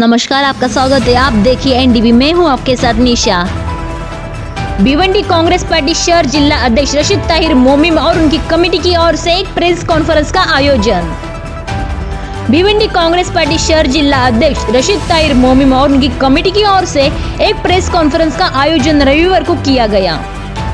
नमस्कार, आपका स्वागत है। आप देखिए एनडीबी, मैं हूं आपके साथ निशा। भिवंडी कांग्रेस पार्टी शहर जिला अध्यक्ष रशीद ताहिर मोमीम और उनकी कमेटी की ओर से एक प्रेस कॉन्फ्रेंस का आयोजन। भिवंडी कांग्रेस पार्टी शहर जिला अध्यक्ष रशीद ताहिर मोमीम और उनकी कमेटी की ओर से एक प्रेस कॉन्फ्रेंस का आयोजन रविवार को किया गया।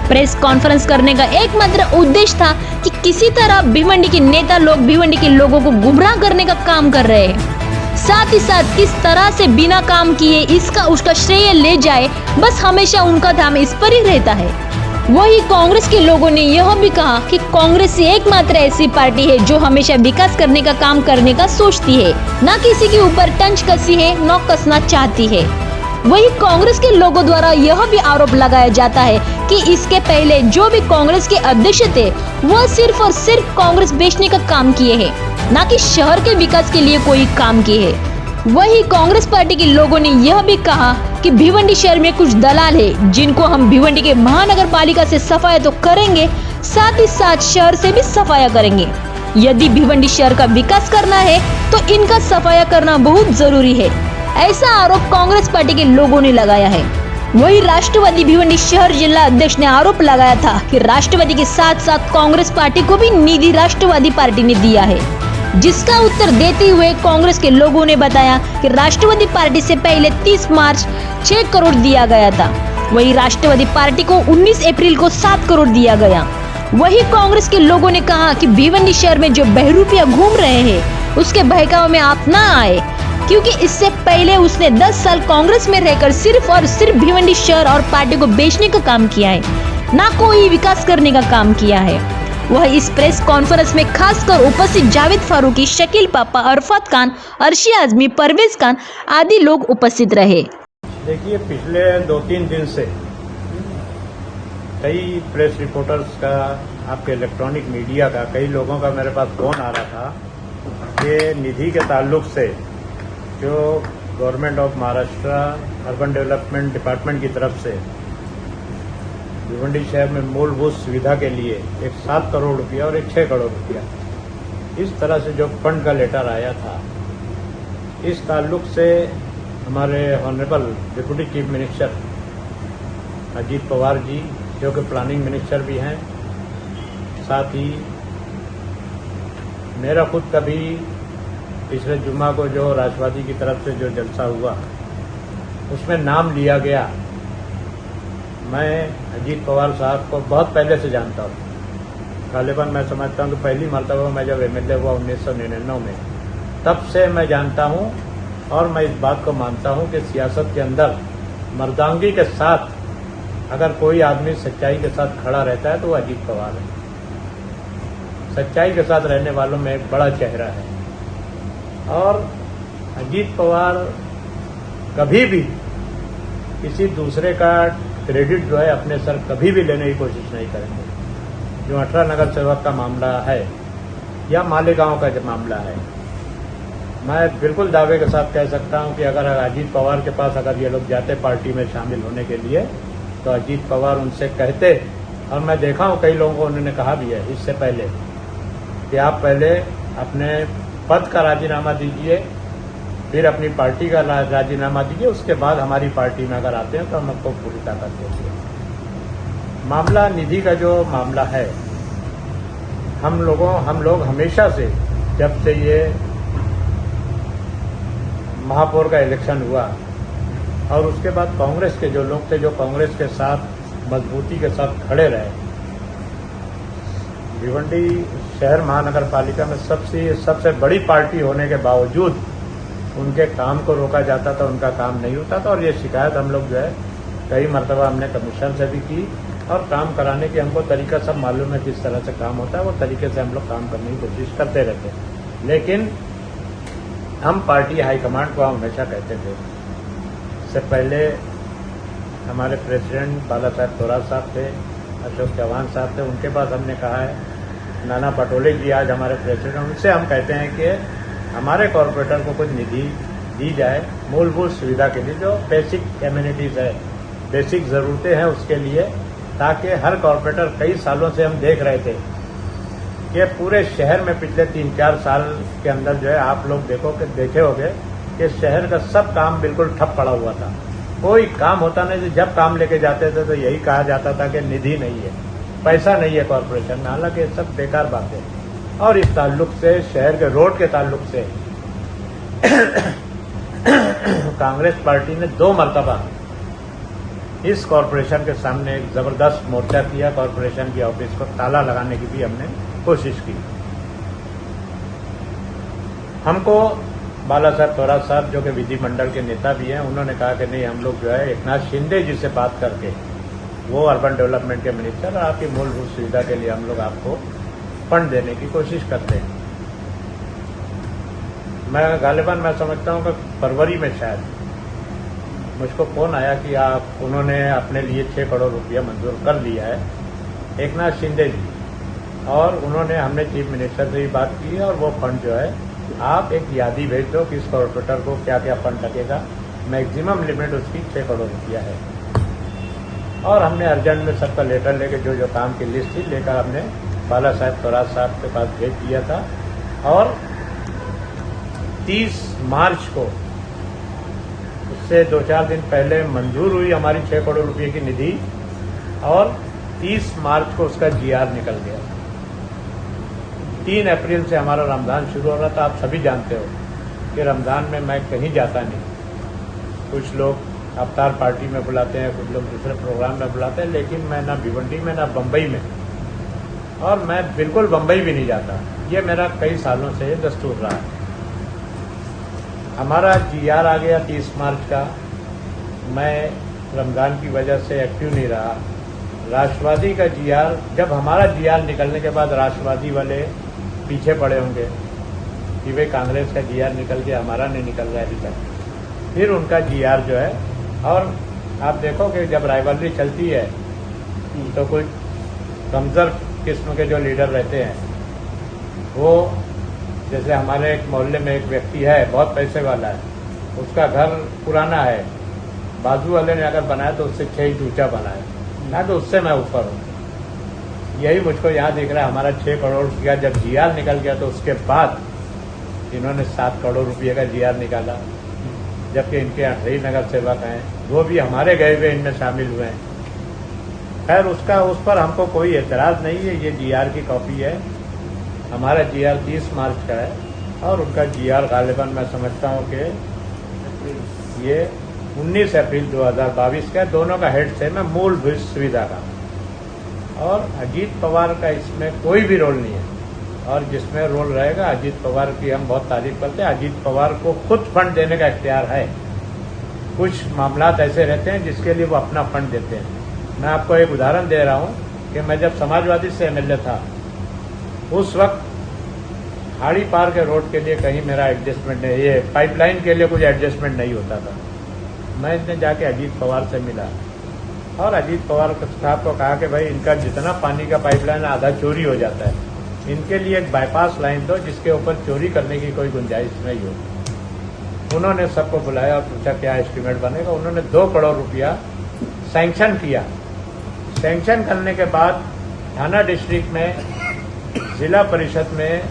प्रेस कॉन्फ्रेंस करने का एकमात्र उद्देश्य था कि किसी तरह भिवंडी के नेता लोग भिवंडी के लोगों को गुमराह करने का काम कर रहे हैं। साथ ही साथ किस तरह से बिना काम किए इसका उसका श्रेय ले जाए, बस हमेशा उनका ध्यान इस पर ही रहता है। वही कांग्रेस के लोगों ने यह भी कहा कि कांग्रेस ही एकमात्र ऐसी पार्टी है जो हमेशा विकास करने का काम करने का सोचती है, न किसी के ऊपर तंज कसी है, न कसना चाहती है। वही कांग्रेस के लोगों द्वारा यह भी आरोप लगाया जाता है कि इसके पहले जो भी कांग्रेस के अध्यक्ष थे वह सिर्फ और सिर्फ कांग्रेस बेचने का काम किए हैं, न कि शहर के विकास के लिए कोई काम किए है। वही कांग्रेस पार्टी के लोगों ने यह भी कहा कि भिवंडी शहर में कुछ दलाल है जिनको हम भिवंडी के महानगर पालिका से सफाया तो करेंगे, साथ ही साथ शहर से भी सफाया करेंगे। यदि भिवंडी शहर का विकास करना है तो इनका सफाया करना बहुत जरूरी है, ऐसा आरोप कांग्रेस पार्टी के लोगों ने लगाया है। वही राष्ट्रवादी भिवंडी शहर जिला अध्यक्ष ने आरोप लगाया था कि राष्ट्रवादी के साथ साथ कांग्रेस पार्टी को भी निधि राष्ट्रवादी पार्टी ने दिया है, जिसका उत्तर देते हुए कांग्रेस के लोगों ने बताया कि राष्ट्रवादी पार्टी से पहले 30 मार्च 6 करोड़ दिया गया था। वही राष्ट्रवादी पार्टी को 19 अप्रैल को 7 करोड़ दिया गया। वही कांग्रेस के लोगों ने कहा कि भिवंडी शहर में जो बहरूपिया घूम रहे हैं उसके बहकावे में आप ना आए, क्योंकि इससे पहले उसने 10 साल कांग्रेस में रहकर सिर्फ और सिर्फ भिवंडी शहर और पार्टी को बेचने का काम किया है, ना कोई विकास करने का काम किया है। वह इस प्रेस कॉन्फ्रेंस में खासकर उपस्थित जावेद फारूकी, शकील पापा, अरफत खान, अर्शी आजमी, परवेज खान आदि लोग उपस्थित रहे। देखिए, पिछले 2-3 दिन से कई प्रेस रिपोर्टर्स का, आपके इलेक्ट्रॉनिक मीडिया का, कई लोगों का मेरे पास फोन आ रहा था कि निधि के ताल्लुक से जो government of Maharashtra urban development department की तरफ से भिवंडी शहर में मूलभूत सुविधा के लिए एक 7 करोड़ रुपया और एक 6 करोड़ रुपया, इस तरह से जो फंड का लेटर आया था, इस ताल्लुक से हमारे honourable deputy chief minister Ajit Pawar ji, जो कि प्लानिंग मिनिस्टर भी हैं, साथ ही मेरा खुद कभी पिछले जुम्मा को जो राष्ट्रवादी की तरफ से जो जलसा हुआ उसमें नाम लिया गया। मैं अजीत पवार साहब को बहुत पहले से जानता हूँ। गालिबन मैं समझता हूँ कि पहली मरतबा मैं जब एमएलए हुआ 1999 में, तब से मैं जानता हूँ और मैं इस बात को मानता हूँ कि सियासत के अंदर मर्दांगी के साथ अगर कोई आदमी सच्चाई के साथ खड़ा रहता है तो वो अजीत पवार है। सच्चाई के साथ रहने वालों में एक बड़ा चेहरा है और अजीत पवार कभी भी किसी दूसरे का क्रेडिट जो है अपने सर कभी भी लेने की कोशिश नहीं करेंगे। जो 18 नगर सेवक का मामला है या मालेगांव का जो मामला है, मैं बिल्कुल दावे के साथ कह सकता हूं कि अगर अजीत पवार के पास अगर ये लोग जाते पार्टी में शामिल होने के लिए तो अजीत पवार उनसे कहते, और मैं देखा हूं कई लोगों को उन्होंने कहा भी है इससे पहले कि आप पहले अपने पद का राजीनामा दीजिए, फिर अपनी पार्टी का राजीनामा दीजिए, उसके बाद हमारी पार्टी में अगर आते हैं तो हम आपको पूरी ताकत देंगे। मामला निधि का जो मामला है, हम लोग हमेशा से, जब से ये महापौर का इलेक्शन हुआ और उसके बाद कांग्रेस के जो लोग थे, जो कांग्रेस के साथ मजबूती के साथ खड़े रहे, भिवंडी शहर महानगर पालिका में सबसे बड़ी पार्टी होने के बावजूद उनके काम को रोका जाता था, उनका काम नहीं होता था। और ये शिकायत हम लोग जो है कई मरतबा हमने कमिश्नर से भी की और काम कराने की हमको तरीका सब मालूम है, किस तरह से काम होता है, वो तरीके से हम लोग काम करने की कोशिश करते रहते हैं। लेकिन हम पार्टी हाईकमांड को हमेशा कहते थे, इससे पहले हमारे प्रेसिडेंट बाला साहब थोराट साहब थे, अशोक चौहान साहब थे, उनके पास हमने कहा है, नाना पटोले जी आज हमारे प्रेसिडेंट, उनसे हम कहते हैं कि हमारे कॉरपोरेटर को कुछ निधि दी जाए मूलभूत सुविधा के लिए, जो बेसिक एमिनिटीज़ है, बेसिक ज़रूरतें हैं उसके लिए, ताकि हर कॉरपोरेटर, कई सालों से हम देख रहे थे कि पूरे शहर में पिछले 3-4 साल के अंदर जो है आप लोग देखे होंगे कि शहर का सब काम बिल्कुल ठप पड़ा हुआ था, कोई काम होता नहीं था। जब काम लेके जाते थे तो यही कहा जाता था कि निधि नहीं है, पैसा नहीं है कॉरपोरेशन में। हालांकि ये सब बेकार बातें। और इस ताल्लुक से, शहर के रोड के ताल्लुक से कांग्रेस पार्टी ने 2 मरतबा इस कॉरपोरेशन के सामने एक जबरदस्त मोर्चा किया। कॉरपोरेशन की ऑफिस को ताला लगाने की भी हमने कोशिश की। हमको बाला साहब थोराट साहब, जो कि विधिमंडल के नेता भी हैं, उन्होंने कहा कि नहीं, हम लोग जो है एकनाथ शिंदे जी से बात करके, वो अर्बन डेवलपमेंट के मिनिस्टर, और आपकी मूलभूत सुविधा के लिए हम लोग आपको फंड देने की कोशिश करते हैं। मैं गालिबन मैं समझता हूँ कि फरवरी में शायद मुझको फोन आया कि उन्होंने अपने लिए 6 करोड़ रुपया मंजूर कर लिया है, एकनाथ शिंदे जी, और उन्होंने, हमने चीफ मिनिस्टर से भी बात की है, और वो फंड जो है आप एक यादी भेज दो कि इस कॉर्पोरेटर को क्या क्या फंड लगेगा। मैक्सिमम लिमिट उसकी 6 करोड़ रुपया है। और हमने अर्जेंट में सबका लेटर लेके जो जो काम की लिस्ट थी लेकर हमने बाला साहब थोराट साहब के पास भेज दिया था। और 30 मार्च को, उससे 2-4 दिन पहले मंजूर हुई हमारी 6 करोड़ रुपए की निधि, और 30 मार्च को उसका GR निकल गया। 3 अप्रैल से हमारा रमज़ान शुरू हो रहा था। आप सभी जानते हो कि रमज़ान में मैं कहीं जाता नहीं। कुछ लोग अवतार पार्टी में बुलाते हैं, कुछ लोग दूसरे प्रोग्राम में बुलाते हैं, लेकिन मैं ना भिवंडी में ना बम्बई में, और मैं बिल्कुल बम्बई भी नहीं जाता। ये मेरा कई सालों से दस्तूर रहा है। हमारा GR आ गया 30 मार्च का। मैं रमज़ान की वजह से एक्टिव नहीं रहा। राष्ट्रवादी का GR, जब हमारा GR निकलने के बाद राष्ट्रवादी वाले पीछे पड़े होंगे कि भाई कांग्रेस का GR निकल गया, हमारा नहीं निकल रहा है अभी तक। फिर उनका GR जो है, और आप देखो कि जब राइवलरी चलती है तो कुछ कमज़ोर किस्म के जो लीडर रहते हैं, वो, जैसे हमारे एक मोहल्ले में एक व्यक्ति है, बहुत पैसे वाला है, उसका घर पुराना है, बाजू वाले ने अगर बनाया तो उससे 6 इंच ऊंचा बनाया, ना तो उससे मैं ऊपर हूँ। यही मुझको यहाँ दिख रहा है। हमारा 6 करोड़ रुपया जब GR निकल गया तो उसके बाद इन्होंने 7 करोड़ रुपये का GR निकाला, जबकि इनके 8 नगर सेवक हैं, वो भी हमारे गए हुए इनमें शामिल हुए हैं। खैर, उस पर हमको कोई एतराज़ नहीं है। ये GR की कॉपी है। हमारा GR 30 मार्च का है, और उनका GR गालिबन मैं समझता हूँ कि ये 19 अप्रैल 2022 का। दोनों का हेड से मैं मूलभूत सुविधा का, और अजीत पवार का इसमें कोई भी रोल नहीं है। और जिसमें रोल रहेगा, अजीत पवार की हम बहुत तारीफ करते हैं। अजीत पवार को खुद फंड देने का इख्तियार है। कुछ मामलात ऐसे रहते हैं जिसके लिए वो अपना फंड देते हैं। मैं आपको एक उदाहरण दे रहा हूँ कि मैं जब समाजवादी से MLA था, उस वक्त हाड़ी पार के रोड के लिए कहीं मेरा एडजस्टमेंट नहीं, ये पाइपलाइन के लिए कुछ एडजस्टमेंट नहीं होता था। मैं इसने जाके अजीत पवार से मिला, और अजीत पवार साहब को कहा कि भाई, इनका जितना पानी का पाइपलाइन आधा चोरी हो जाता है, इनके लिए एक बाईपास लाइन दो जिसके ऊपर चोरी करने की कोई गुंजाइश नहीं हो। उन्होंने सबको बुलाया और पूछा क्या एस्टीमेट बनेगा। उन्होंने 2 करोड़ रुपया सैंक्शन किया। सैंक्शन करने के बाद थाना डिस्ट्रिक्ट में, जिला परिषद में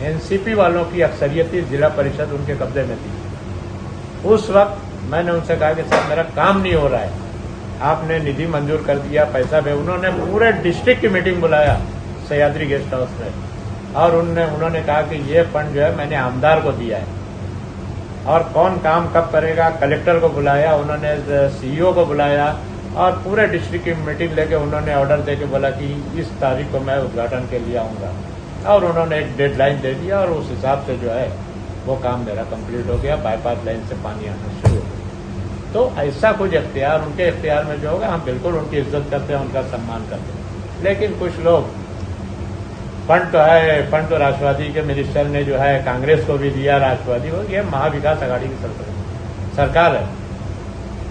NCP वालों की अक्सरियत थी, जिला परिषद उनके कब्जे में थी। उस वक्त मैंने उनसे कहा कि साहब, मेरा काम नहीं हो रहा है, आपने निधि मंजूर कर दिया, पैसा भी। उन्होंने पूरे डिस्ट्रिक्ट की मीटिंग बुलाया सह्याद्री गेस्ट हाउस में, और उन्होंने कहा कि ये फंड जो है मैंने आमदार को दिया है, और कौन काम कब करेगा। कलेक्टर को बुलाया, उन्होंने CEO को बुलाया, और पूरे डिस्ट्रिक्ट की मीटिंग लेके उन्होंने ऑर्डर देके बोला कि इस तारीख को मैं उद्घाटन के लिए आऊँगा, और उन्होंने एक डेडलाइन दे दिया, और उस हिसाब से जो है वो काम मेरा कंप्लीट हो गया। बाईपास लाइन से पानी आना शुरू हो गया। तो ऐसा कुछ इख्तियार, उनके इख्तियार में जो होगा, हम बिल्कुल उनकी इज्जत करते हैं, उनका सम्मान करते हैं। लेकिन कुछ लोग, फंड तो है, फंड तो राष्ट्रवादी के मिनिस्टर ने जो है कांग्रेस को भी दिया, राष्ट्रवादी को। ये महाविकास आघाड़ी की सरकार है।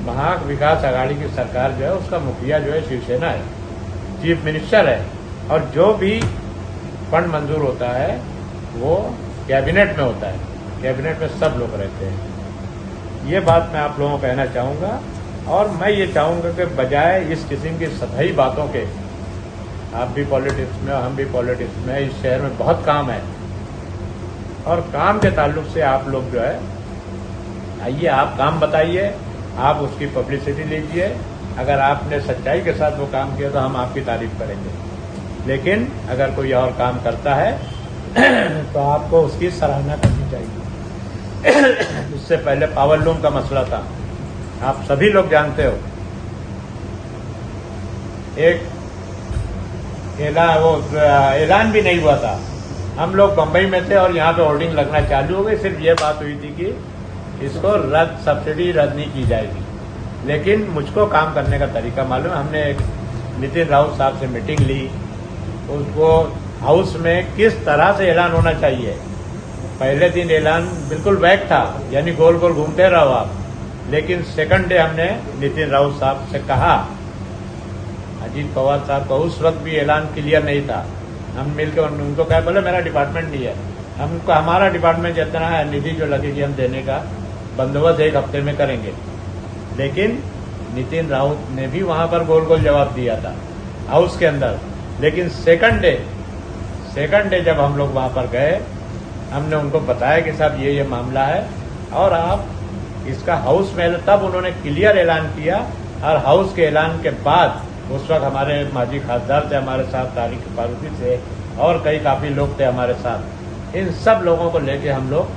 महाविकास आघाड़ी की सरकार जो है, उसका मुखिया जो है शिवसेना है, चीफ मिनिस्टर है, और जो भी फंड मंजूर होता है वो कैबिनेट में होता है। कैबिनेट में सब लोग रहते हैं। ये बात मैं आप लोगों को कहना चाहूँगा, और मैं ये चाहूँगा कि बजाय इस किस्म की सतही बातों के, आप भी पॉलिटिक्स में, हम भी पॉलिटिक्स में, इस शहर में बहुत काम है, और काम के ताल्लुक से आप लोग जो है आइए आप काम बताइए, आप उसकी पब्लिसिटी लीजिए। अगर आपने सच्चाई के साथ वो काम किया तो हम आपकी तारीफ करेंगे, लेकिन अगर कोई और काम करता है तो आपको उसकी सराहना करनी चाहिए। इससे पहले पावर लूम का मसला था, आप सभी लोग जानते हो। एक ऐलान भी नहीं हुआ था, हम लोग बंबई में थे और यहाँ पे होर्डिंग लगना चालू हो गई। सिर्फ ये बात हुई थी कि इसको सब्सिडी रद्द नहीं की जाएगी, लेकिन मुझको काम करने का तरीका मालूम है। हमने एक नितिन राउत साहब से मीटिंग ली, उसको हाउस में किस तरह से ऐलान होना चाहिए। पहले दिन ऐलान बिल्कुल वैक था, यानी गोल गोल घूमते रहो आप, लेकिन सेकंड डे हमने नितिन राउत साहब से कहा, अजीत पवार साहब का उस वक्त भी ऐलान क्लियर नहीं था। हम मिलकर उनको कहा, बोले मेरा डिपार्टमेंट नहीं है, हमको हमारा डिपार्टमेंट जितना है निधि जो लगेगी हम देने का बंदोबस्त 1 हफ्ते में करेंगे। लेकिन नितिन राउत ने भी वहां पर गोल गोल जवाब दिया था हाउस के अंदर। लेकिन सेकंड डे जब हम लोग वहां पर गए, हमने उनको बताया कि साहब ये मामला है और आप इसका हाउस में, तब उन्होंने क्लियर ऐलान किया। और हाउस के ऐलान के बाद उस वक्त हमारे माजी खासदार थे हमारे साथ, तारिक फारूकी थे और कई काफ़ी लोग थे हमारे साथ। इन सब लोगों को लेके हम लोग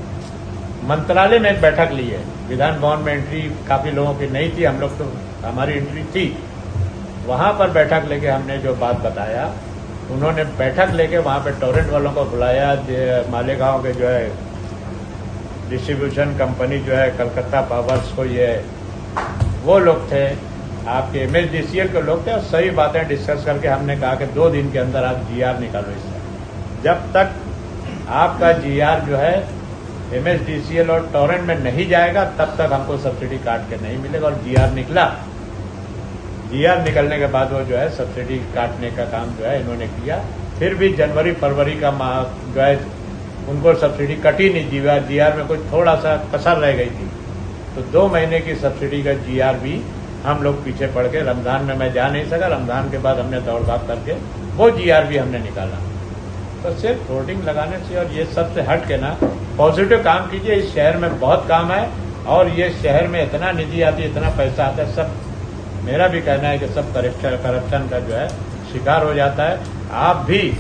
मंत्रालय में एक बैठक ली है। विधान भवन में एंट्री काफ़ी लोगों की नहीं थी, हम लोग तो हमारी एंट्री थी। वहाँ पर बैठक लेके हमने जो बात बताया, उन्होंने बैठक लेके वहाँ पे टोरेंट वालों को बुलाया, मालेगांव के जो है डिस्ट्रीब्यूशन कंपनी जो है कलकत्ता पावर्स को, ये वो लोग थे, आपके MSDCL के लोग थे, और सही बातें डिस्कस करके हमने कहा कि 2 दिन के अंदर आप GR निकालो इससे। जब तक आपका GR जो है MSDCL और टोरेंट में नहीं जाएगा तब तक हमको सब्सिडी काट के नहीं मिलेगा। और GR निकला, GR निकलने के बाद वो जो है सब्सिडी काटने का काम जो है इन्होंने किया। फिर भी जनवरी फरवरी का माह जो है उनको सब्सिडी कटी नहीं, GR में कुछ थोड़ा सा कसर रह गई थी, तो 2 महीने की सब्सिडी का GR भी हम लोग पीछे पड़ के, रमज़ान में मैं जा नहीं सका, रमज़ान के बाद हमने दौड़ भाग करके वो GR भी हमने निकाला। तो सिर्फ होर्डिंग लगाने से और ये सब से हट के ना पॉजिटिव काम कीजिए। इस शहर में बहुत काम है और ये शहर में इतना निधि आती है, इतना पैसा आता है, सब मेरा भी कहना है कि सब करप्शन का जो है शिकार हो जाता है। आप भी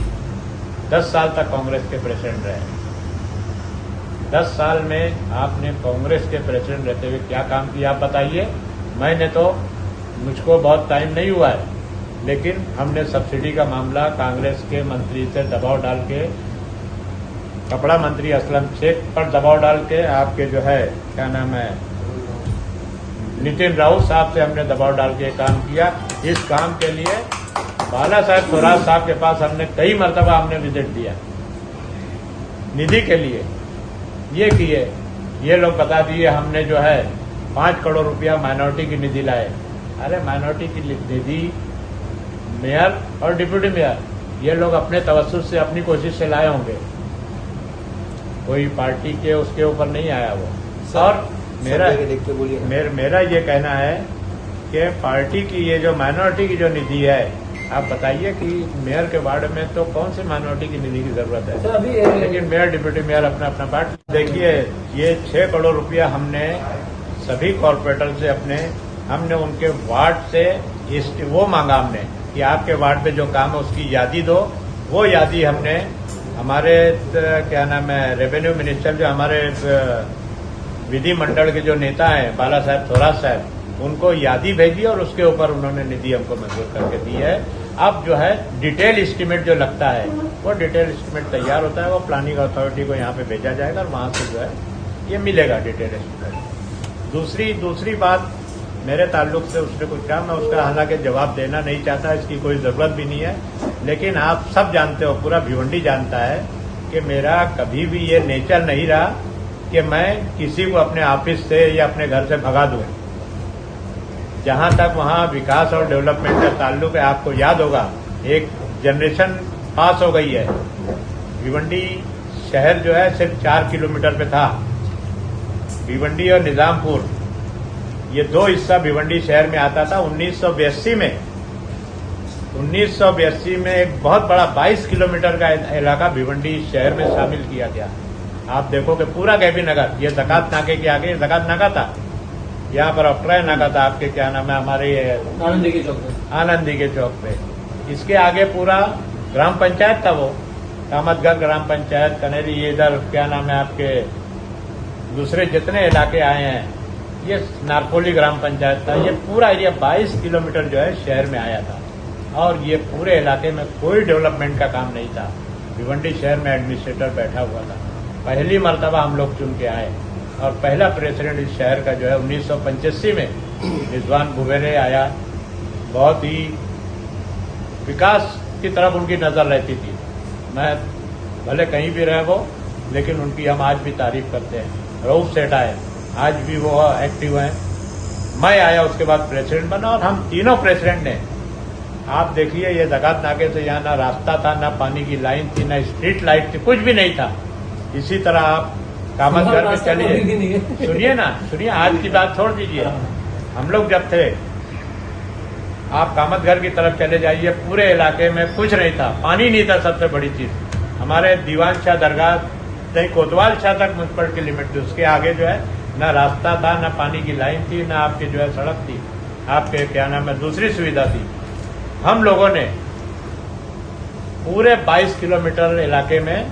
10 साल तक कांग्रेस के प्रेसिडेंट रहे, 10 साल में आपने कांग्रेस के प्रेसिडेंट रहते हुए क्या काम किया आप बताइए। मैंने तो, मुझको बहुत टाइम नहीं हुआ है, लेकिन हमने सब्सिडी का मामला कांग्रेस के मंत्री से दबाव डाल के, कपड़ा मंत्री असलम शेख पर दबाव डाल के, आपके जो है क्या नाम है नितिन राउत साहब से हमने दबाव डाल के काम किया। इस काम के लिए बाला साहब थोराट साहब के पास हमने कई मरतबा हमने विजिट दिया निधि के लिए। ये किए, ये लोग बता दिए हमने जो है 5 करोड़ रुपया माइनॉरिटी की निधि लाए। अरे माइनॉरिटी की निधि मेयर और डिप्टी मेयर ये लोग अपने तवज्जुह से, अपनी कोशिश से लाए होंगे, कोई पार्टी के उसके ऊपर नहीं आया वो। और मेरा ये कहना है कि पार्टी की ये जो माइनॉरिटी की जो निधि है, आप बताइए कि मेयर के वार्ड में तो कौन सी माइनॉरिटी की निधि की जरूरत है, लेकिन मेयर डिप्टी मेयर अपना अपना पार्टी। देखिए ये 6 करोड़ रुपया हमने सभी कॉर्पोरेटर से हमने उनके वार्ड से वो मांगा हमने कि आपके वार्ड पे जो काम है उसकी यादी दो। वो यादी हमने हमारे क्या नाम है रेवेन्यू मिनिस्टर जो हमारे विधि मंडल के जो नेता हैं बाला साहब थोराट साहब, उनको यादी भेजी और उसके ऊपर उन्होंने निधि हमको मंजूर करके दी है। अब जो है डिटेल एस्टीमेट जो लगता है वो डिटेल एस्टीमेट तैयार होता है, वो प्लानिंग अथॉरिटी को यहाँ पे भेजा जाएगा और वहाँ से जो है ये मिलेगा डिटेल एस्टीमेट। दूसरी बात मेरे ताल्लुक से उसने कुछ कहा, मैं उसका हालांकि जवाब देना नहीं चाहता, इसकी कोई ज़रूरत भी नहीं है, लेकिन आप सब जानते हो, पूरा भिवंडी जानता है कि मेरा कभी भी ये नेचर नहीं रहा कि मैं किसी को अपने ऑफिस से या अपने घर से भगा दूं। जहां तक वहां विकास और डेवलपमेंट का ताल्लुक है, आपको याद होगा एक जनरेशन पास हो गई है। भिवंडी शहर जो है सिर्फ 4 किलोमीटर पे था। भिवंडी और निजामपुर ये 2 हिस्सा भिवंडी शहर में आता था। 1982 में एक बहुत बड़ा 22 किलोमीटर का इलाका भिवंडी शहर में शामिल किया गया। आप देखो कि पूरा गैबी नगर, ये ज़कात नाके के आगे ज़कात नाका था, यहाँ पर ऑक्ट्राय नाका था, आपके क्या नाम है हमारे आनंदी के चौक पे। इसके आगे पूरा ग्राम पंचायत था, वो कामतगढ़ ग्राम पंचायत, कनेरी, ये इधर क्या नाम है आपके दूसरे जितने इलाके आए हैं, ये नारकोली ग्राम पंचायत था। ये पूरा एरिया 22 किलोमीटर जो है शहर में आया था, और ये पूरे इलाके में कोई डेवलपमेंट का काम नहीं था। भिवंडी शहर में एडमिनिस्ट्रेटर बैठा हुआ था। पहली मर्तबा हम लोग चुन के आए, और पहला प्रेसिडेंट इस शहर का जो है 1985 में रिजवान बुबेरे आया। बहुत ही विकास की तरफ उनकी नज़र रहती थी। मैं भले कहीं भी रहे वो, लेकिन उनकी हम आज भी तारीफ करते हैं। रऊफ सेठ आए, आज भी वो एक्टिव हैं। मैं आया, उसके बाद प्रेसिडेंट बना, और हम तीनों प्रेसिडेंट ने, आप देखिए ये ज़कात नाके से यहाँ ना रास्ता था, ना पानी की लाइन थी, ना स्ट्रीट लाइट थी, कुछ भी नहीं था। इसी तरह आप कामतगढ़ में चलिए, सुनिए ना, सुनिए, आज की बात छोड़ दीजिए। हम लोग जब थे, आप कामतगढ़ की तरफ चले जाइए, पूरे इलाके में कुछ नहीं था, पानी नहीं था। सबसे बड़ी चीज हमारे दीवान शाह दरगाह नहीं, कोतवाल शाह तक म्यूनसिपल की लिमिट थी, उसके आगे जो है ना रास्ता था, ना पानी की लाइन थी, ना आपकी जो है सड़क थी, आपके क्या नाम है दूसरी सुविधा थी। हम लोगों ने पूरे 22 किलोमीटर इलाके में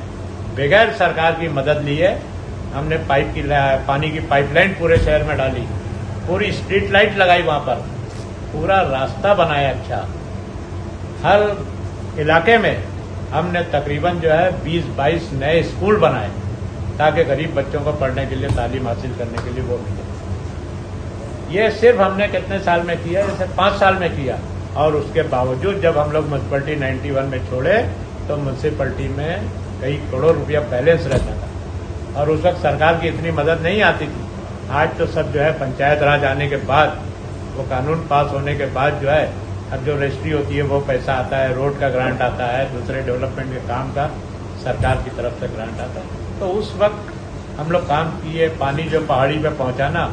बगैर सरकार की मदद लिए हमने पानी की पाइपलाइन पूरे शहर में डाली, पूरी स्ट्रीट लाइट लगाई, वहां पर पूरा रास्ता बनाया। अच्छा, हर इलाके में हमने तकरीबन जो है 20-22 नए स्कूल बनाए, ताकि गरीब बच्चों को पढ़ने के लिए, तालीम हासिल करने के लिए वो मिले। ये सिर्फ हमने कितने साल में किया? जैसे 5 साल में किया। और उसके बावजूद जब हम लोग म्यूनसिपलिटी 91 में छोड़े, तो म्यूनसिपलिटी में कई करोड़ रुपया बैलेंस रहता था, और उस वक्त सरकार की इतनी मदद नहीं आती थी। आज तो सब जो है पंचायत राज आने के बाद, वो कानून पास होने के बाद जो है, अब जो रजिस्ट्री होती है वो पैसा आता है, रोड का ग्रांट आता है, दूसरे डेवलपमेंट के काम का सरकार की तरफ से ग्रांट आता है। तो उस वक्त हम लोग काम किए। पानी जो पहाड़ी पे पहुंचाना,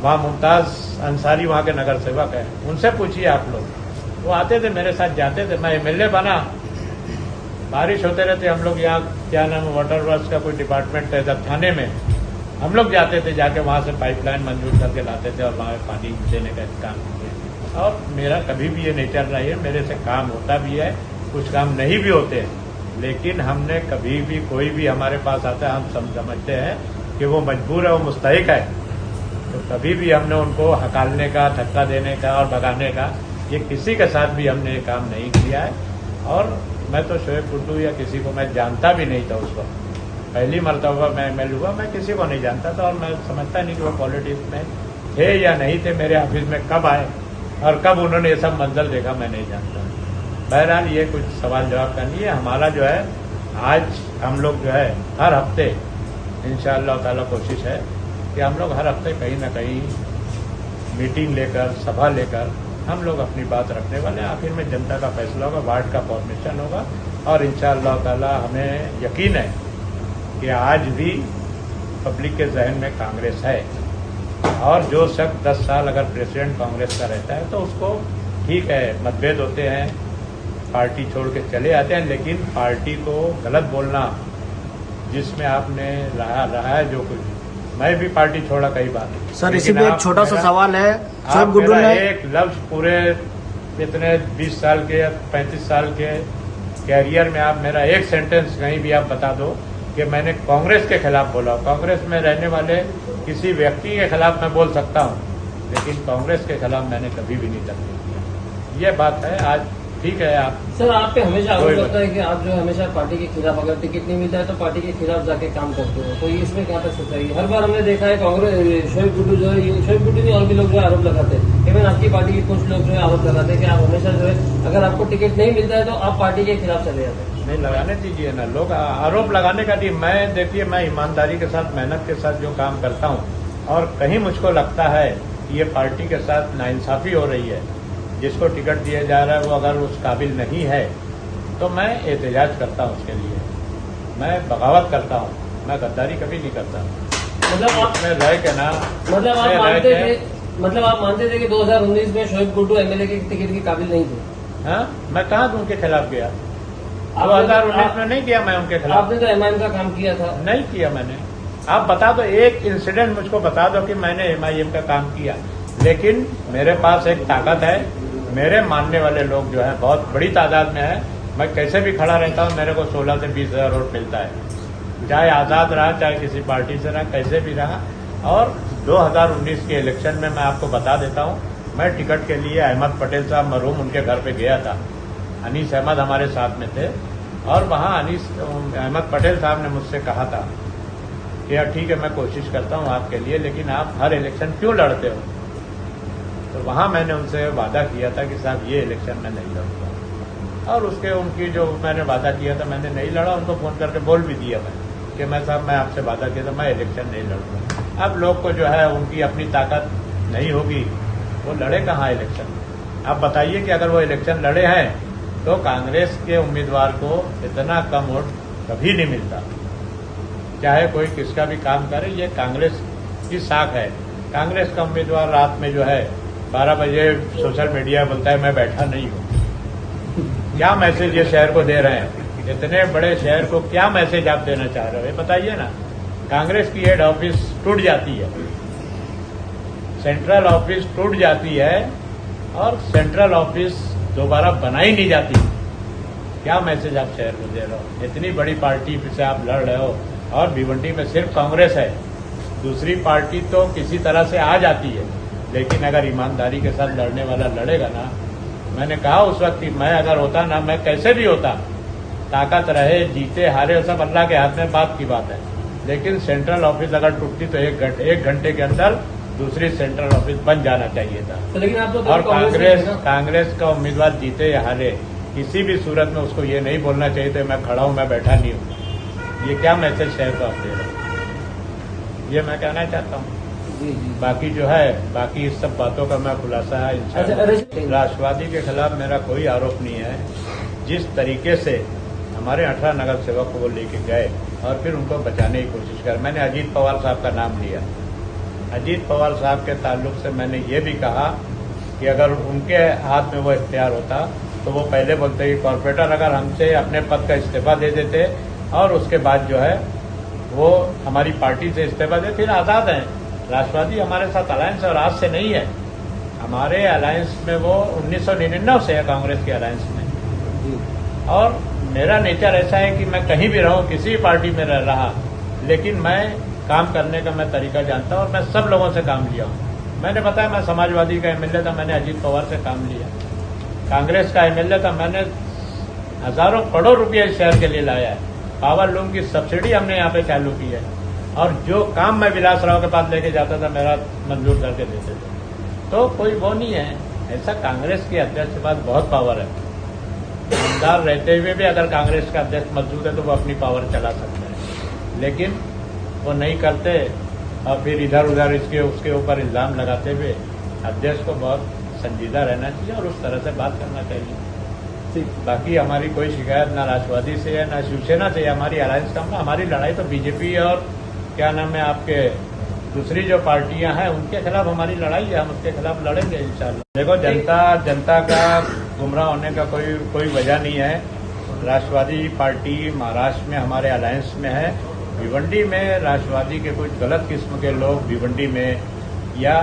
वहाँ मुमताज अंसारी वहाँ के नगर सेवक है, उनसे पूछिए आप लोग, वो आते थे मेरे साथ, जाते थे। मैं एमएलए बना, बारिश होते रहते, हम लोग यहाँ क्या नाम वाटर वर्क्स का कोई डिपार्टमेंट है इधर थाने में, हम लोग जाते थे, जाके वहाँ से पाइपलाइन मंजूर करके लाते थे, और वहाँ पानी देने का काम किए। और मेरा कभी भी ये नेचर रही है, मेरे से काम होता भी है, कुछ काम नहीं भी होते हैं, लेकिन हमने कभी भी, कोई भी हमारे पास आता है, हम समझते हैं कि वो मजबूर है, वो मुस्तहिक है, तो कभी भी हमने उनको हकालने का, धक्का देने का और भगाने का, ये किसी के साथ भी हमने ये काम नहीं किया है। और मैं तो शोएब गुड्डू या किसी को मैं जानता भी नहीं था उस वक्त। पहली मरतबा मैं एमएलए हुआ, मैं किसी को नहीं जानता था, और मैं समझता नहीं कि वो पॉलिटिक्स में थे या नहीं थे। मेरे ऑफिस में कब आए और कब उन्होंने ये सब मंजर देखा, मैं नहीं जानता। बहरहाल ये कुछ सवाल जवाब का नहीं है। हमारा जो है, आज हम लोग जो है हर हफ्ते इंशाअल्लाह ताला कोशिश है कि हम लोग हर हफ्ते कहीं ना कहीं मीटिंग लेकर, सभा लेकर हम लोग अपनी बात रखने वाले हैं। आखिर में जनता का फैसला होगा, वार्ड का फॉर्मेशन होगा, और इंशाअल्लाह ताला हमें यकीन है कि आज भी पब्लिक के जहन में कांग्रेस है। और जो शख्स 10 साल अगर प्रेसिडेंट कांग्रेस का रहता है, तो उसको ठीक है, मतभेद होते हैं, पार्टी छोड़ के चले आते हैं, लेकिन पार्टी को गलत बोलना, जिसमें आपने रहा है जो कुछ, मैं भी पार्टी छोड़ा कई बार। सर इसी पे एक छोटा सा सवाल है, शोएब गुड्डू ने एक लफ्ज पूरे इतने 20 साल के या 35 साल के कैरियर में आप मेरा एक सेंटेंस कहीं भी आप बता दो कि मैंने कांग्रेस के खिलाफ बोला। कांग्रेस में रहने वाले किसी व्यक्ति के खिलाफ मैं बोल सकता हूँ, लेकिन कांग्रेस के खिलाफ मैंने कभी भी नहीं तकलीफ किया। ये बात है। आज ठीक है, आप सर आप पे हमेशा आरोप लगता है कि आप जो है हमेशा पार्टी के खिलाफ, अगर टिकट नहीं मिलता है तो पार्टी के खिलाफ जाके काम करते हो, तो इसमें क्या तक सच्चाई है? हर बार हमने देखा है कांग्रेस, शोएब गुड्डू जो है, शोएब गुड्डू नहीं और भी लोग जो है आरोप लगाते हैं, इवन आपकी पार्टी के कुछ लोग जो है आरोप लगाते हैं कि आप हमेशा जो है, अगर आपको टिकट नहीं मिलता है तो आप पार्टी के खिलाफ चले जाते हैं। नहीं, लगाने दीजिए ना, लोग आरोप लगाने का नहीं। मैं देखिए, मैं ईमानदारी के साथ, मेहनत के साथ जो काम करता हूँ, और कहीं मुझको लगता है कि ये पार्टी के साथ नाइंसाफी हो रही है, जिसको टिकट दिया जा रहा है वो अगर उस काबिल नहीं है, तो मैं एहतजाज करता हूँ उसके लिए, मैं बगावत करता हूँ, मैं गद्दारी कभी नहीं करता। मतलब आप मैं रह के ना, मतलब आप मानते थे कि 2019 में शोएब गुड्डू एमएलए के टिकट के काबिल नहीं थे? हाँ, मैं कहाँ उनके खिलाफ गया? 2019 में नहीं किया मैं उनके खिलाफ, आपने तो MIM का काम किया था। नहीं किया मैंने। आप बता दो, एक इंसिडेंट मुझको बता दो कि मैंने MIM का काम किया। लेकिन मेरे पास एक ताकत है, मेरे मानने वाले लोग जो है बहुत बड़ी तादाद में है। मैं कैसे भी खड़ा रहता हूँ, मेरे को 16 से 20 हज़ार वोट मिलता है, चाहे आज़ाद रहा, चाहे किसी पार्टी से रहा, कैसे भी रहा। और 2019 के इलेक्शन में मैं आपको बता देता हूँ, मैं टिकट के लिए अहमद पटेल साहब मरहूम उनके घर पे गया था। अनीस अहमद हमारे साथ में थे और वहाँ अहमद पटेल साहब ने मुझसे कहा था कि यार ठीक है, मैं कोशिश करता हूँ आपके लिए, लेकिन आप हर इलेक्शन क्यों लड़ते हो। तो वहाँ मैंने उनसे वादा किया था कि साहब ये इलेक्शन में नहीं लड़ूंगा, और उसके उनकी जो मैंने वादा किया था मैंने नहीं लड़ा। उनको फ़ोन करके बोल भी दिया मैं कि मैं साहब मैं आपसे वादा किया था मैं इलेक्शन नहीं लड़ूंगा। अब लोग को जो है उनकी अपनी ताकत नहीं होगी, वो लड़े कहाँ इलेक्शन। आप बताइए कि अगर वो इलेक्शन लड़े हैं तो कांग्रेस के उम्मीदवार को इतना कम वोट कभी नहीं मिलता, चाहे कोई किसका भी काम करे। ये कांग्रेस की साख है। कांग्रेस का उम्मीदवार रात में जो है 12 बजे सोशल मीडिया बोलता है मैं बैठा नहीं हूँ। क्या मैसेज ये शहर को दे रहे हैं? इतने बड़े शहर को क्या मैसेज आप देना चाह रहे हो, ये बताइए ना। कांग्रेस की हेड ऑफिस टूट जाती है, सेंट्रल ऑफिस टूट जाती है और सेंट्रल ऑफिस दोबारा बनाई नहीं जाती। क्या मैसेज आप शहर को दे रहे हो? इतनी बड़ी पार्टी से आप लड़ रहे हो और भिवंडी में सिर्फ कांग्रेस है, दूसरी पार्टी तो किसी तरह से आ जाती है। लेकिन अगर ईमानदारी के साथ लड़ने वाला लड़ेगा ना, मैंने कहा उस वक्त कि मैं अगर होता ना, मैं कैसे भी होता, ताकत रहे जीते हारे सब अल्लाह के हाथ में, बात की बात है। लेकिन सेंट्रल ऑफिस अगर टूटती तो एक घंटे के अंदर दूसरी सेंट्रल ऑफिस बन जाना चाहिए था। तो लेकिन आप तो और कांग्रेस का उम्मीदवार जीते या हारे, किसी भी सूरत में उसको ये नहीं बोलना चाहिए था मैं खड़ा हूं, मैं बैठा नहीं हूं। ये क्या मैसेज शहर को आप दे रहे हो, ये मैं कहना चाहता हूँ। बाकी जो है, बाकी इस सब बातों का मैं खुलासा है इंशाअल्लाह। राष्ट्रवादी के खिलाफ मेरा कोई आरोप नहीं है। जिस तरीके से हमारे 18 नगर सेवक को वो लेके गए और फिर उनको बचाने की कोशिश कर, मैंने अजीत पवार साहब का नाम लिया। अजीत पवार साहब के ताल्लुक से मैंने ये भी कहा कि अगर उनके हाथ में वो इख्तियार होता तो वो पहले बोलते कि कॉर्पोरेटर अगर हमसे अपने पद का इस्तीफा दे देते और उसके बाद जो है वो हमारी पार्टी से इस्तीफा दे, फिर आज़ाद हैं। राष्ट्रवादी हमारे साथ अलायंस और आज से नहीं है, हमारे अलायंस में वो 1999 से है कांग्रेस के अलायंस में। और मेरा नेचर ऐसा है कि मैं कहीं भी रहूं, किसी भी पार्टी में रहा, लेकिन मैं काम करने का मैं तरीका जानता हूं और मैं सब लोगों से काम लिया हूं। मैंने बताया मैं समाजवादी का MLA था, मैंने अजीत पवार से काम लिया। कांग्रेस का MLA था, मैंने हजारों करोड़ रुपये इस शहर के लिए लाया है। पावर लूम की सब्सिडी हमने यहाँ पे चालू की है और जो काम मैं विलास राव के पास लेके जाता था मेरा मंजूर करके देते थे। तो कोई वो नहीं है ऐसा। कांग्रेस के अध्यक्ष के पास बहुत पावर है, ईमानदार रहते हुए भी अगर कांग्रेस का अध्यक्ष मौजूद है तो वो अपनी पावर चला सकते हैं, लेकिन वो नहीं करते और फिर इधर उधर इसके उसके ऊपर इल्जाम लगाते हुए अध्यक्ष को बहुत संजीदा रहना चाहिए और उस तरह से बात करना चाहिए। बाकी हमारी कोई शिकायत ना राष्ट्रवादी से है ना शिवसेना से, हमारी अलायंस का। हमारी लड़ाई तो बीजेपी और क्या नाम है आपके दूसरी जो पार्टियां हैं उनके खिलाफ हमारी लड़ाई है, हम उसके खिलाफ लड़ेंगे इंशाल्लाह। देखो जनता का गुमराह होने का कोई वजह नहीं है। राष्ट्रवादी पार्टी महाराष्ट्र में हमारे अलायंस में है। भिवंडी में राष्ट्रवादी के कुछ गलत किस्म के लोग भिवंडी में या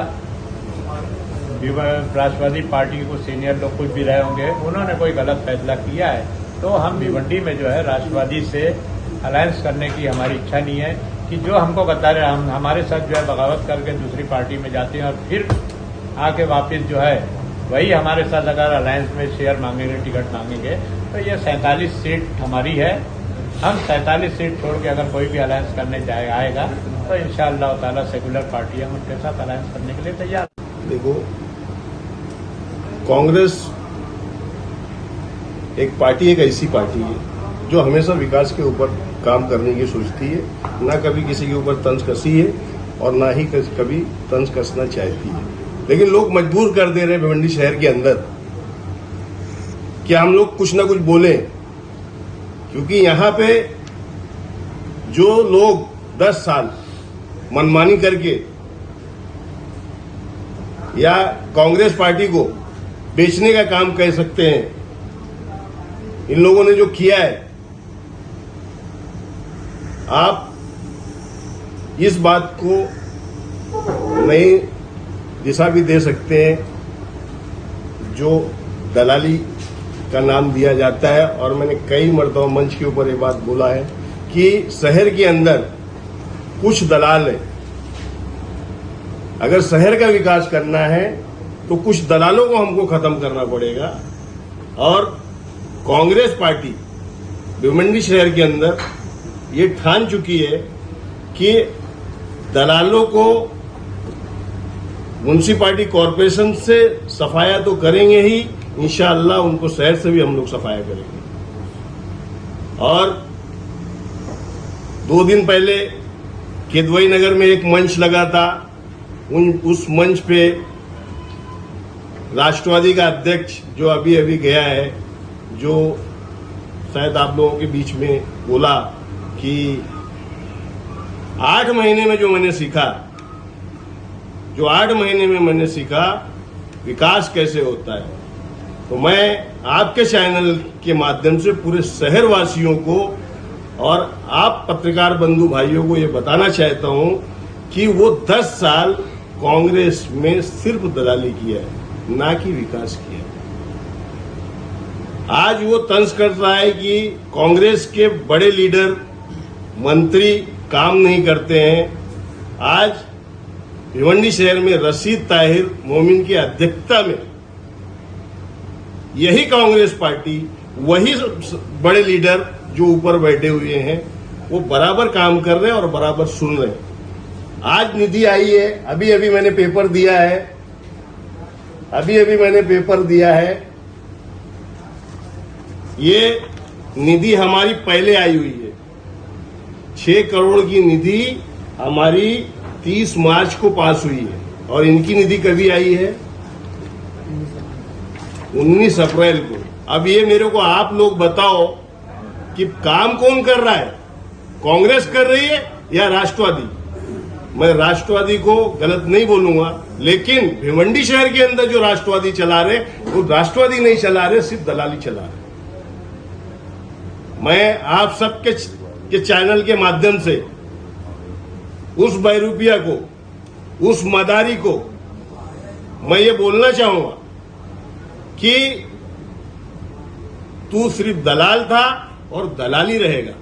राष्ट्रवादी पार्टी के कुछ सीनियर लोग कुछ भी रहे होंगे, उन्होंने कोई गलत फैसला किया है तो हम भिवंडी में जो है राष्ट्रवादी से अलायंस करने की हमारी इच्छा नहीं है कि जो हमको गद्दार हम हमारे साथ जो है बगावत करके दूसरी पार्टी में जाते हैं और फिर आके वापस जो है वही हमारे साथ अगर अलायंस में शेयर मांगेंगे, टिकट मांगेंगे, तो ये 47 सीट हमारी है। हम 47 सीट छोड़ के अगर कोई भी अलायंस करने आएगा तो इंशाअल्लाह ताला सेकुलर पार्टी हम उनके साथ अलायंस करने के लिए तैयार। देखो, कांग्रेस एक पार्टी, एक ऐसी पार्टी है जो हमेशा विकास के ऊपर काम करने की सोचती है, ना कभी किसी के ऊपर तंज कसी है और ना ही कभी तंज कसना चाहती है। लेकिन लोग मजबूर कर दे रहे हैं भिवंडी शहर के अंदर कि हम लोग कुछ ना कुछ बोलें, क्योंकि यहाँ पे जो लोग 10 साल मनमानी करके या कांग्रेस पार्टी को बेचने का काम कह सकते हैं, इन लोगों ने जो किया है, आप इस बात को नई दिशा भी दे सकते हैं जो दलाली का नाम दिया जाता है। और मैंने कई मर्तबा मंच के ऊपर ये बात बोला है कि शहर के अंदर कुछ दलाल है, अगर शहर का विकास करना है तो कुछ दलालों को हमको खत्म करना पड़ेगा। और कांग्रेस पार्टी भिवंडी शहर के अंदर ये ठान चुकी है कि दलालों को म्युनिसिपैलिटी कॉरपोरेशन से सफाया तो करेंगे ही, इंशाअल्लाह उनको शहर से भी हम लोग सफाया करेंगे। और 2 दिन पहले केदवई नगर में एक मंच लगा था, उस मंच पे राष्ट्रवादी का अध्यक्ष जो अभी अभी गया है, जो शायद आप लोगों के बीच में बोला कि 8 महीने में जो मैंने सीखा विकास कैसे होता है, तो मैं आपके चैनल के माध्यम से पूरे शहर वासियों को और आप पत्रकार बंधु भाइयों को ये बताना चाहता हूं कि वो 10 साल कांग्रेस में सिर्फ दलाली किया है, ना कि विकास किया है। आज वो तंज कर रहा है कि कांग्रेस के बड़े लीडर मंत्री काम नहीं करते हैं। आज भिवंडी शहर में रशीद ताहिर मोमिन की अध्यक्षता में यही कांग्रेस पार्टी, वही बड़े लीडर जो ऊपर बैठे हुए हैं, वो बराबर काम कर रहे हैं और बराबर सुन रहे हैं। आज निधि आई है, अभी अभी मैंने पेपर दिया है, ये निधि हमारी पहले आई हुई है। 6 करोड़ की निधि हमारी 30 मार्च को पास हुई है और इनकी निधि कभी आई है? 19 अप्रैल को। अब ये मेरे को आप लोग बताओ कि काम कौन कर रहा है, कांग्रेस कर रही है या राष्ट्रवादी? मैं राष्ट्रवादी को गलत नहीं बोलूंगा, लेकिन भिवंडी शहर के अंदर जो राष्ट्रवादी चला रहे, वो राष्ट्रवादी नहीं चला रहे, सिर्फ दलाली चला रहे। मैं आप सबके चैनल के माध्यम से उस बहरूपिया को, उस मदारी को मैं ये बोलना चाहूंगा कि तू सिर्फ दलाल था और दलाली रहेगा।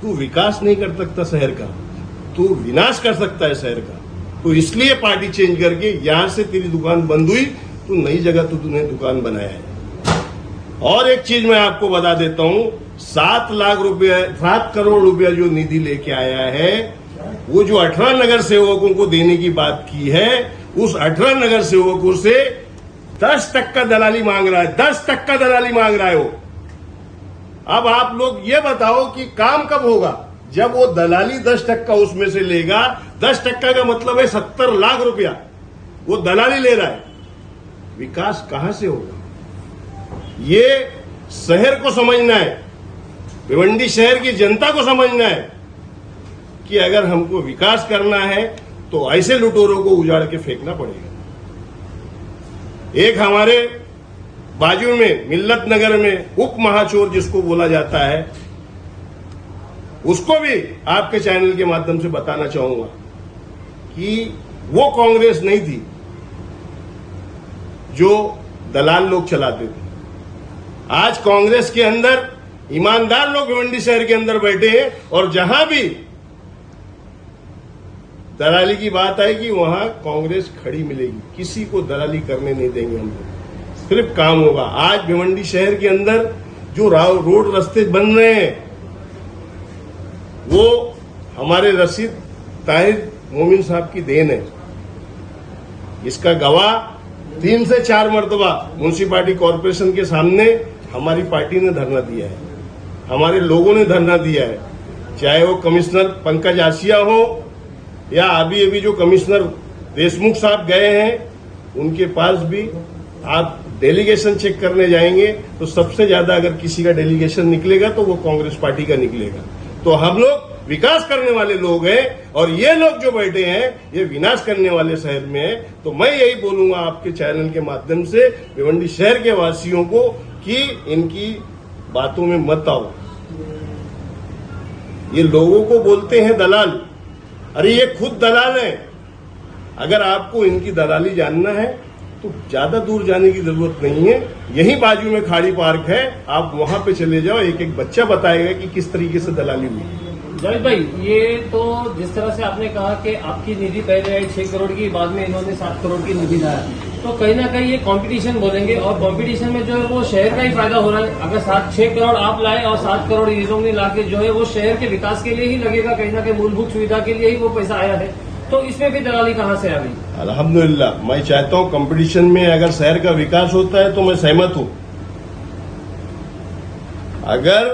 तू विकास नहीं कर सकता शहर का, तू विनाश कर सकता है शहर का। तो इसलिए पार्टी चेंज करके यहां से तेरी दुकान बंद हुई, तू नई जगह तूने दुकान बनाया है। और एक चीज मैं आपको बता देता हूं, 7 करोड़ रुपया जो निधि लेके आया है, वो जो 18 नगर सेवकों को देने की बात की है, उस 18 नगर सेवकों से 10% दलाली मांग रहा है, 10% दलाली मांग रहा है वो। अब आप लोग ये बताओ कि काम कब होगा? जब वो दलाली 10% उसमें से लेगा। 10% का मतलब है 70 लाख रुपया वो दलाली ले रहा है। विकास कहां से होगा? ये शहर को समझना है, भिवंडी शहर की जनता को समझना है कि अगर हमको विकास करना है तो ऐसे लुटेरों को उजाड़ के फेंकना पड़ेगा। एक हमारे बाजू में मिल्लत नगर में उप महाचोर जिसको बोला जाता है, उसको भी आपके चैनल के माध्यम से बताना चाहूंगा कि वो कांग्रेस नहीं थी जो दलाल लोग चलाते थे। आज कांग्रेस के अंदर ईमानदार लोग भिवंडी शहर के अंदर बैठे हैं, और जहां भी दलाली की बात आएगी वहां कांग्रेस खड़ी मिलेगी। किसी को दलाली करने नहीं देंगे हम लोग, सिर्फ काम होगा। आज भिवंडी शहर के अंदर जो रोड रास्ते बन रहे हैं, वो हमारे रशीद ताहिर मोमिन साहब की देन है। इसका गवाह 3 से 4 मरतबा म्युनिसिपैलिटी कॉरपोरेशन के सामने हमारी पार्टी ने धरना दिया है, हमारे लोगों ने धरना दिया है। चाहे वो कमिश्नर पंकज आसिया हो या अभी जो कमिश्नर देशमुख साहब गए हैं, उनके पास भी आप डेलीगेशन चेक करने जाएंगे तो सबसे ज्यादा अगर किसी का डेलीगेशन निकलेगा तो वो कांग्रेस पार्टी का निकलेगा। तो हम लोग विकास करने वाले लोग हैं, और ये लोग जो बैठे हैं ये विनाश करने वाले शहर में है। तो मैं यही बोलूंगा आपके चैनल के माध्यम से भिवंडी शहर के वासियों को कि इनकी बातों में मत आओ। ये लोगों को बोलते हैं दलाल, अरे ये खुद दलाल है। अगर आपको इनकी दलाली जानना है तो ज्यादा दूर जाने की जरूरत नहीं है, यहीं बाजू में खाड़ी पार्क है, आप वहां पे चले जाओ, एक एक बच्चा बताएगा कि किस तरीके से दलाली हुई। जावेद भाई, ये तो जिस तरह से आपने कहा कि आपकी निधि पहले आई 6 करोड़ की, बाद में इन्होंने 7 करोड़ की निधि लाया, तो कहीं ना कहीं ये कंपटीशन बोलेंगे, और कंपटीशन में जो है वो शहर का ही फायदा हो रहा है। अगर 6 करोड़ आप लाए और 7 करोड़ ये लोग ने लाके जो है वो शहर के विकास के लिए ही लगेगा, कहीं ना कहीं मूलभूत सुविधा के लिए ही वो पैसा आया है, तो इसमें भी दलाली कहाँ से आ गई? अल्हम्दुलिल्लाह, मैं चाहता हूं कंपटीशन में अगर शहर का विकास होता है तो मैं सहमत हूं। अगर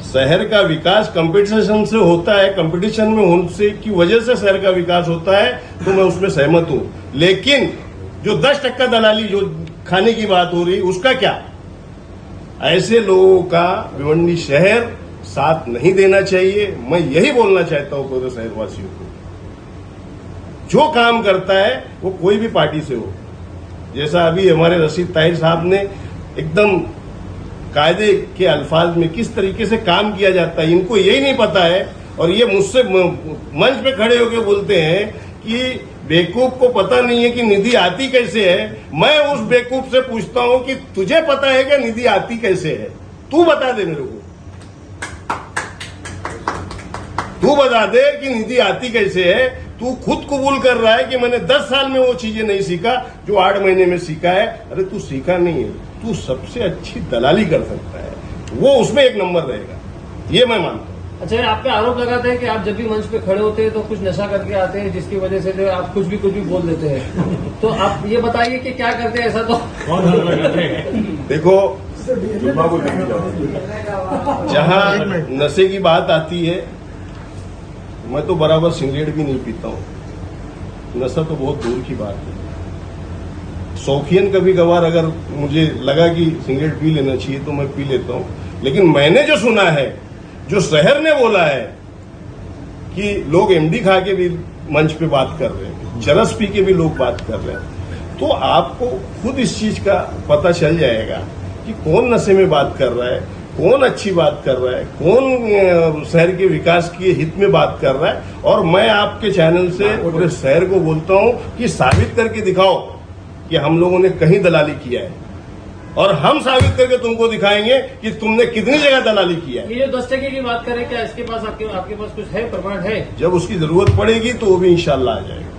शहर का विकास कंपटीशन से होता है, कंपटीशन में होने की वजह से शहर का विकास होता है, तो मैं उसमें सहमत हूं। लेकिन जो 10% दलाली जो खाने की बात हो रही, उसका क्या? ऐसे लोगों का भिवंडी शहर साथ नहीं देना चाहिए। मैं यही बोलना चाहता हूं पूरे शहरवासियों को, जो काम करता है वो कोई भी पार्टी से हो, जैसा अभी हमारे रशीद ताहिर साहब ने एकदम कायदे के अल्फाज में किस तरीके से काम किया जाता है, इनको यही नहीं पता है। और ये मुझसे मंच पे खड़े होकर बोलते हैं कि बेवकूफ को पता नहीं है कि निधि आती कैसे है। मैं उस बेवकूफ से पूछता हूं कि तुझे पता है कि निधि आती कैसे है? तू बता दे मेरे को, तू बता दे कि निधि आती कैसे है। तू खुद कबूल कर रहा है कि मैंने 10 साल में वो चीजें नहीं सीखा जो 8 महीने में सीखा है। अरे तू सीखा नहीं है, तू सबसे अच्छी दलाली कर सकता है, वो उसमें एक नंबर रहेगा, ये मैं मानता हूँ। अच्छा, आप पे आरोप लगाते हैं कि आप जब भी मंच पे खड़े होते हैं तो कुछ नशा करके आते हैं, जिसकी वजह से जो आप कुछ भी बोल देते हैं, तो आप ये बताइए कि क्या करते हैं ऐसा? तो देखो, जहां नशे की बात आती है, मैं तो बराबर सिगरेट भी नहीं पीता हूं, नशा तो बहुत दूर की बात है। शौकीन कभी कभार अगर मुझे लगा कि सिगरेट पी लेना चाहिए तो मैं पी लेता हूं, लेकिन मैंने जो सुना है, जो शहर ने बोला है कि लोग एमडी खा के भी मंच पे बात कर रहे हैं, चरस पी के भी लोग बात कर रहे हैं, तो आपको खुद इस चीज का पता चल जाएगा कि कौन नशे में बात कर रहा है, कौन अच्छी बात कर रहा है, कौन शहर के विकास के हित में बात कर रहा है। और मैं आपके चैनल से पूरे शहर को बोलता हूं कि साबित करके दिखाओ कि हम लोगों ने कहीं दलाली किया है, और हम साबित करके तुमको दिखाएंगे कि तुमने कितनी जगह दलाली किया है। ये जो 10% की बात करें, क्या इसके पास आपके पास कुछ है, प्रमाण है? जब उसकी जरूरत पड़ेगी तो वो भी इंशाल्लाह आ जाएगा।